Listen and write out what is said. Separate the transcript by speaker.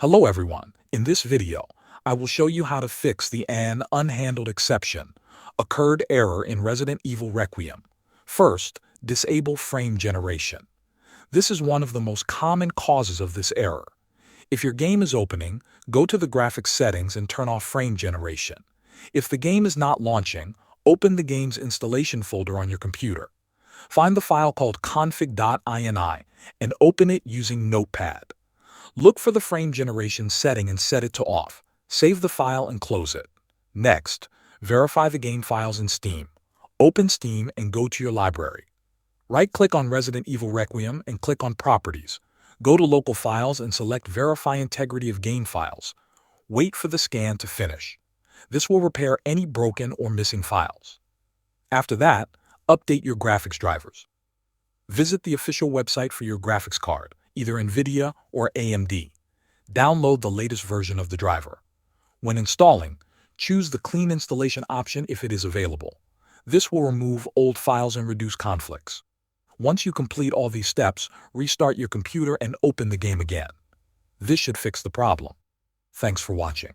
Speaker 1: Hello everyone. In this video, I will show you how to fix the unhandled exception occurred error in Resident Evil Requiem. First, disable frame generation. This is one of the most common causes of this error. If your game is opening, go to the graphics settings and turn off frame generation. If the game is not launching, open the game's installation folder on your computer. Find the file called config.ini and open it using Notepad. Look for the frame generation setting and set it to off. Save the file and close it. Next, verify the game files in Steam. Open Steam and go to your library. Right-click on Resident Evil Requiem and click on Properties. Go to Local Files and select Verify Integrity of Game Files. Wait for the scan to finish. This will repair any broken or missing files. After that, update your graphics drivers. Visit the official website for your graphics card, either NVIDIA or AMD. Download the latest version of the driver. When installing, choose the Clean Installation option if it is available. This will remove old files and reduce conflicts. Once you complete all these steps, restart your computer and open the game again. This should fix the problem. Thanks for watching.